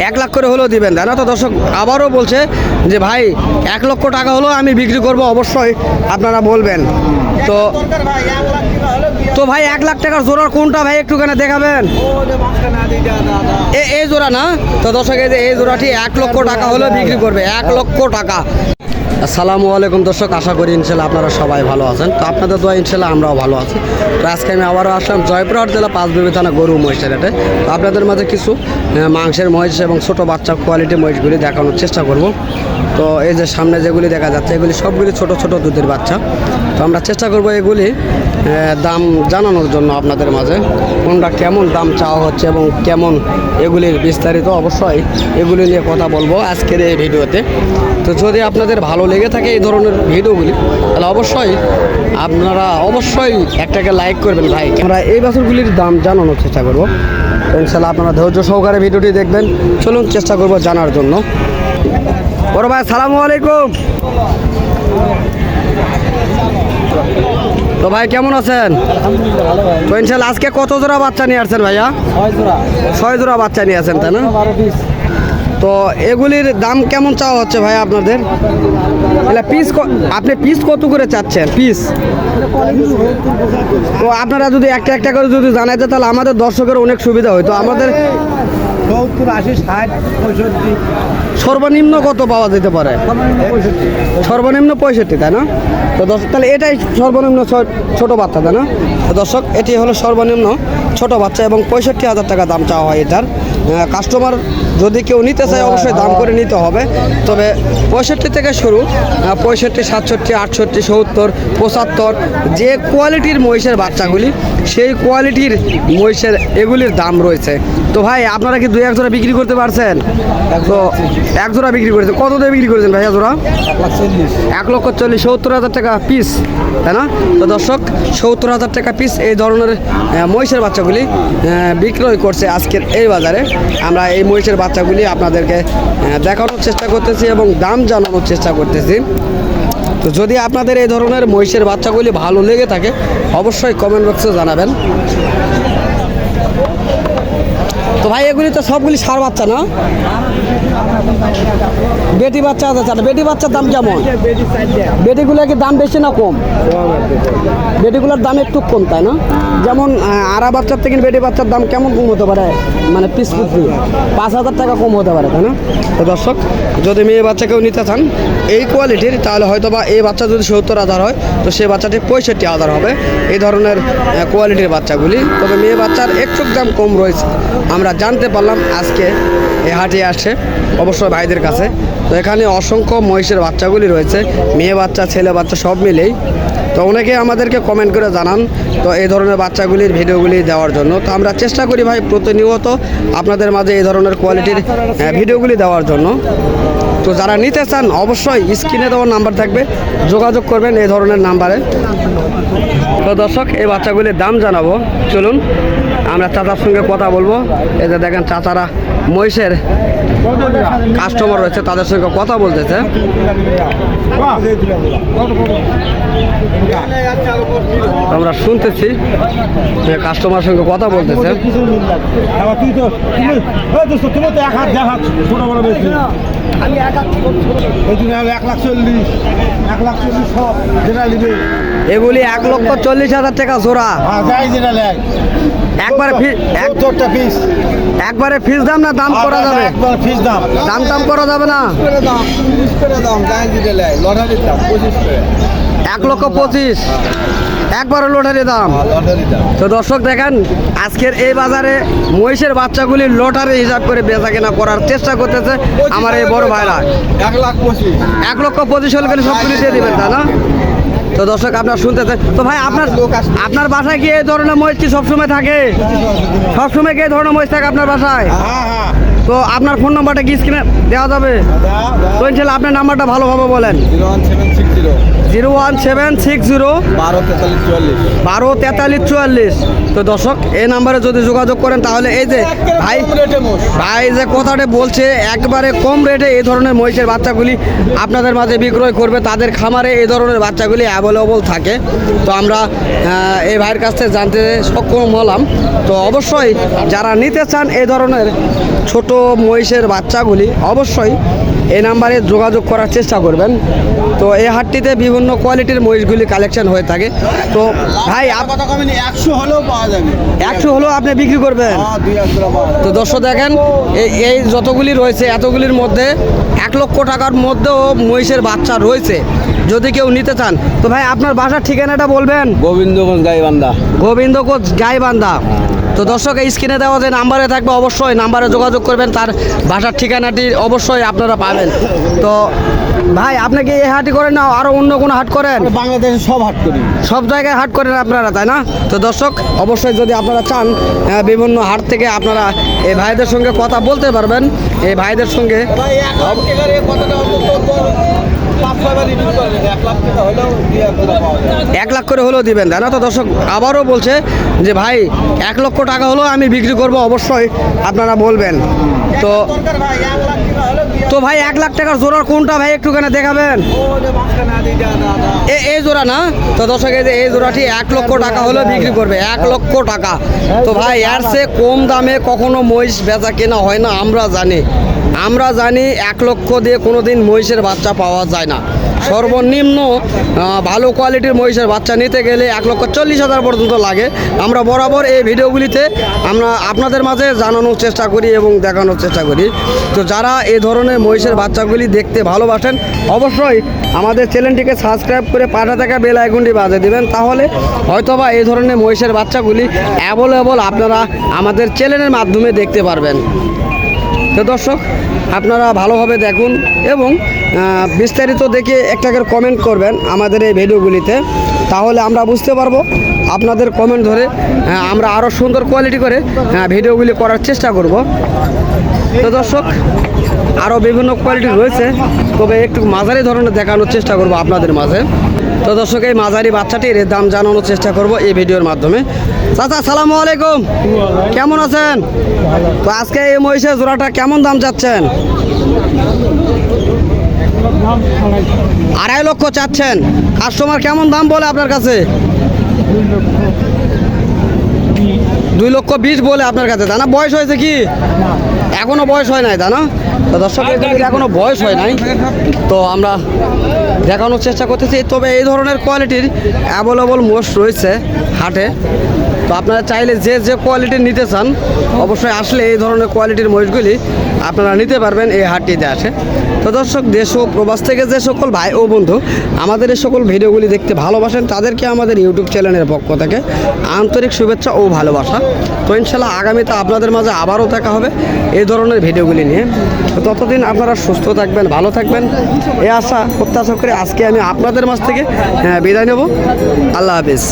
1 লাখ করে হলেও দিবেন, তাই না? তো দর্শক আবারও বলছে যে ভাই 1 লক্ষ টাকা হলেও আমি বিক্রি করব, অবশ্যই আপনারা বলবেন। তো তো ভাই 1 লাখ টাকার জোড়ার কোনটা ভাই একটুখানি দেখাবেন? এই জোড়া না? তো দর্শক এই জোড়াটি 1 লক্ষ টাকা হলেও বিক্রি করবে, 1 লক্ষ টাকা। আসসালামু আলাইকুম দর্শক, আশা করি ইনশাল্লাহ আপনারা সবাই ভালো আছেন। তো আপনাদের দোয়া ইনশাল্লাহ আমরাও ভালো আছি। তো আজকে আমি আবারও আসলাম জয়পুরহাট জেলা পাঁচবিবি থানা গরু মহিষের হাটে। তো আপনাদের মাঝে কিছু মাংসের মহিষ এবং ছোটো বাচ্চা কোয়ালিটি মহিষগুলি দেখানোর চেষ্টা করব। তো এই যে সামনে যেগুলি দেখা যাচ্ছে এগুলি সবগুলি ছোট ছোট দুধের বাচ্চা। তো আমরা চেষ্টা করব এগুলি দাম জানানোর জন্য আপনাদের মাঝে, কোনটা কেমন দাম চাওয়া হচ্ছে এবং কেমন এগুলির বিস্তারিত অবশ্যই এগুলি নিয়ে কথা বলবো আজকের এই ভিডিওতে। তো যদি আপনাদের ভালো লেগে থাকে এই ধরনের ভিডিওগুলি, তাহলে অবশ্যই আপনারা একটাকে লাইক করবেন ভাই। আমরা এই বাছুরগুলির দাম জানানোর চেষ্টা করব। তো ইনশাল্লাহ আপনারা ধৈর্য সহকারে ভিডিওটি দেখবেন। চলুন চেষ্টা করব জানার জন্য। বড় ভাই আসসালামু আলাইকুম। তো ভাই কেমন আছেন? তো ইনশাল্লাহ আজকে কত জোড়া বাচ্চা নিয়ে আসছেন ভাইয়া? 6 জোড়া বাচ্চা নিয়ে আসেন, তাই না? তো এগুলির দাম কেমন চাওয়া হচ্ছে ভাই আপনাদের? পিস আপনি পিস কত করে চাচ্ছেন পিস? তো আপনারা যদি একটা একটা করে যদি জানাইতে তাহলে আমাদের দর্শকের অনেক সুবিধা হইতো। আমাদের 70, 80, 60, 65। সর্বনিম্ন কত পাওয়া যেতে পারে? সর্বনিম্ন 65, তাই না? তো দর্শক তাহলে এটাই সর্বনিম্ন ছোট বাচ্চা, তাই না? তো দর্শক এটি হলো সর্বনিম্ন ছোট বাচ্চা এবং 65,000 টাকা দাম চাওয়া হয় এটার। কাস্টমার যদি কেউ নিতে চায় অবশ্যই দাম করে নিতে হবে। তবে 65 থেকে শুরু, 65, 67, 68, 70, 75 যে কোয়ালিটির মহিষের বাচ্চাগুলি সেই কোয়ালিটির মহিষের এগুলির দাম রয়েছে। তো ভাই আপনারা কি 2-1 জোড়া বিক্রি করতে পারছেন? তো 1 জোড়া বিক্রি করেছেন, কত দিয়ে বিক্রি করেছেন ভাইয়া জোড়া? 1,40,000, 70,000 টাকা পিস, তাই না? তো দর্শক 70,000 টাকা পিস এই ধরনের মহিষের বাচ্চাগুলি বিক্রয় করছে আজকের এই বাজারে। আমরা এই মহিষের বাচ্চাগুলি আপনাদেরকে দেখানোর চেষ্টা করতেছি এবং দাম জানানোর চেষ্টা করতেছি। তো যদি আপনাদের এই ধরনের মহিষের বাচ্চাগুলি ভালো লেগে থাকে অবশ্যই কমেন্ট বক্সে জানাবেন। তো ভাই এগুলি তো সবগুলি ষাঁড় বাচ্চা না? বেটি বাচ্চা আছে, বেটি বাচ্চার দাম কেমন? বেটিগুলোর কি দাম বেশি না কম? বেটিগুলোর দাম একটু কম, তাই না? যেমন আড়া বাচ্চার থেকে বেটি বাচ্চার দাম কেমন কম হতে পারে? মানে পিস প্রতি 5,000 টাকা কম হতে পারে, তাই না? তো দর্শক যদি মেয়ে বাচ্চা কেউ নিতে চান এই কোয়ালিটির, তাহলে হয়তো বা এই বাচ্চা যদি 70,000 হয় তো সে বাচ্চাটি 65,000 হবে এই ধরনের কোয়ালিটির বাচ্চাগুলি। তবে মেয়ে বাচ্চার একটু দাম কম রয়েছে আমরা জানতে পারলাম আজকে এই হাটে আসে অবশ্যই ভাইদের কাছে। তো এখানে অসংখ্য মহিষের বাচ্চাগুলি রয়েছে, মেয়ে বাচ্চা ছেলে বাচ্চা সব মিলেই। তো অনেকে আমাদেরকে কমেন্ট করে জানান তো এই ধরনের বাচ্চাগুলির ভিডিওগুলি দেওয়ার জন্য। তো আমরা চেষ্টা করি ভাই প্রতিনিয়ত আপনাদের মাঝে এই ধরনের কোয়ালিটির ভিডিওগুলি দেওয়ার জন্য। তো যারা নিতে চান অবশ্যই স্ক্রিনে দেওয়ার নাম্বার থাকবে, যোগাযোগ করবেন এই ধরনের নাম্বারে। তো দর্শক এই বাচ্চাগুলির দাম জানাবো, চলুন আমরা চাচার সঙ্গে কথা বলবো। এই যে দেখেন চাচারা মহিষের কাস্টমার রয়েছে তাদের সঙ্গে কথা বলতেছে। আমরা শুনতেছি কাস্টমার সঙ্গে কথা বলতেছে। এগুলি 1,40,000 টাকা জোড়া। একবারে ফিস দাম না দাম করা যাবে? দাম টাম করা যাবে না? 1,25,000 একবারে লটারি দাম। তো দর্শক দেখেন আজকের এই বাজারে মহিষের বাচ্চাগুলি লটারি হিসাব করে বেচা কেনা করার চেষ্টা করতেছে আমার এই বড় ভাইরা। 1,25,000 হলে সবগুলি দিয়ে দেবেন, তাই না? তো দর্শক আপনার শুনতেছেন। তো ভাই আপনার বাসায় কি এই ধরনের মহিষ কি সবসময় থাকে? সবসময় কি এই ধরনের মহিষ থাকে আপনার বাসায়? তো আপনার ফোন নাম্বারটা কি স্ক্রিনে দেওয়া যাবে? তো ইনশাল্লাহ আপনার নাম্বারটা ভালোভাবে বলেন। 01760 124344। তো দর্শক এই নাম্বারে যদি যোগাযোগ করেন তাহলে এই যে ভাই যে কথাটা বলছে একবারে কম রেটে এই ধরনের মহিষের বাচ্চাগুলি আপনাদের মাঝে বিক্রয় করবে। তাদের খামারে এই ধরনের বাচ্চাগুলি অ্যাভেলেবল থাকে। তো আমরা এই ভাইয়ের কাছ থেকে জানতে সক্ষম হলাম। তো অবশ্যই যারা নিতে চান এই ধরনের ছোট মহিষের বাচ্চাগুলি অবশ্যই এই নাম্বারে যোগাযোগ করার চেষ্টা করবেন। তো এই হাটটিতে বিভিন্ন কোয়ালিটির মহিষগুলি কালেকশন হয়ে থাকে। তো ভাই 100 হলেও পাওয়া যাবে। 100 হলেও আপনি বিক্রি করবেন? তো দর্শক দেখেন এই যতগুলি রয়েছে এতগুলির মধ্যে 1 লক্ষ টাকার মধ্যেও মহিষের বাচ্চা রয়েছে যদি কেউ নিতে চান। তো ভাই আপনার বাসার ঠিকানাটা বলবেন? গোবিন্দগঞ্জ গাইবান্ধা। গোবিন্দগঞ্জ গাইবান্ধা। তো দর্শক এই স্ক্রিনে দেওয়া যে নাম্বারে থাকবে অবশ্যই নাম্বারে যোগাযোগ করবেন, তার বাসার ঠিকানাটি অবশ্যই আপনারা পাবেন। তো ভাই আপনি কি এই হাটই করেন না আরও অন্য কোনো হাট করেন? বাংলাদেশে সব হাট করি, সব জায়গায় হাট করেন আপনারা, তাই না? তো দর্শক অবশ্যই যদি আপনারা চান বিভিন্ন হাট থেকে আপনারা এই ভাইদের সঙ্গে কথা বলতে পারবেন। এই ভাইদের সঙ্গে 1 লাখ করে হলেও দিবেন, তাই না? তো দর্শক আবারও বলছে যে ভাই 1 লক্ষ টাকা হলেও আমি বিক্রি করব, অবশ্যই আপনারা বলবেন। তো ভাই 1 লাখ টাকার জোড়ার কোনটা ভাই একটুখানি দেখাবেন? এই জোড়া না? তো দর্শক এই যে এই জোড়াটি 1 লক্ষ টাকা হলেও বিক্রি করবে, 1 লক্ষ টাকা। তো ভাই এর চেয়ে কম দামে কখনো মহিষ বেচা কেনা হয় না, আমরা জানি 1 লক্ষ দিয়ে কোনো দিন মহিষের বাচ্চা পাওয়া যায় না। সর্বনিম্ন ভালো কোয়ালিটির মহিষের বাচ্চা নিতে গেলে 1,40,000 পর্যন্ত লাগে। আমরা বরাবর এই ভিডিওগুলিতে আমরা আপনাদের মাঝে জানানোর চেষ্টা করি এবং দেখানোর চেষ্টা করি। তো যারা এই ধরনের মহিষের বাচ্চাগুলি দেখতে ভালোবাসেন অবশ্যই আমাদের চ্যানেলটিকে সাবস্ক্রাইব করে পাশে থাকা বেল আইকনটি বাজিয়ে দিবেন, তাহলে হয়তোবা এই ধরনের মহিষের বাচ্চাগুলি অ্যাভেলেবল আপনারা আমাদের চ্যানেলের মাধ্যমে দেখতে পারবেন। তো দর্শক আপনারা ভালোভাবে দেখুন এবং বিস্তারিত দেখে একটা করে কমেন্ট করবেন আমাদের এই ভিডিওগুলিতে, তাহলে আমরা বুঝতে পারবো আপনাদের কমেন্ট ধরে আমরা আরও সুন্দর কোয়ালিটি করে ভিডিওগুলি করার চেষ্টা করব। তো দর্শক আরও বিভিন্ন কোয়ালিটি রয়েছে, তবে একটু মাঝারি ধরনের দেখানোর চেষ্টা করব আপনাদের মাঝে। তো দর্শক এই মাঝারি বাচ্চাটির দাম জানানোর চেষ্টা করব এই ভিডিওর মাধ্যমে। চাচা আসসালামু আলাইকুম, কেমন আছেন? তো আজকে এই মহিষের জোড়াটা কেমন দাম চাচ্ছেন? 2.5 লক্ষ চাচ্ছেন। কাস্টমার কেমন দাম বলে আপনার কাছে? 2,20,000 বলে আপনার কাছে, তাই না? বয়স হয়েছে কি? এখনো বয়স হয় নাই, তাই না? তো দর্শক এখনো বয়স হয় নাই, তো আমরা দেখানোর চেষ্টা করতেছি। তবে এই ধরনের কোয়ালিটির অ্যাভেলেবল মোষ রয়েছে হাটে। তো আপনারা চাইলে যে কোয়ালিটির নিতে চান অবশ্যই আসলে এই ধরনের কোয়ালিটির মহিষগুলি আপনারা নিতে পারবেন এই হাটটিতে আসে। তো দর্শক দেশ ও প্রবাস থেকে যে সকল ভাই ও বন্ধু আমাদের এই সকল ভিডিওগুলি দেখতে ভালোবাসেন তাদেরকে আমাদের ইউটিউব চ্যানেলের পক্ষ থেকে আন্তরিক শুভেচ্ছা ও ভালোবাসা। তো ইনশাল্লাহ আগামীতে আপনাদের মাঝে আবারও দেখা হবে এই ধরনের ভিডিওগুলি নিয়ে। তো ততদিন আপনারা সুস্থ থাকবেন, ভালো থাকবেন, এই আশা প্রত্যাশা করে আজকে আমি আপনাদের মাঝ থেকে বিদায় নেব। আল্লাহ হাফিজ।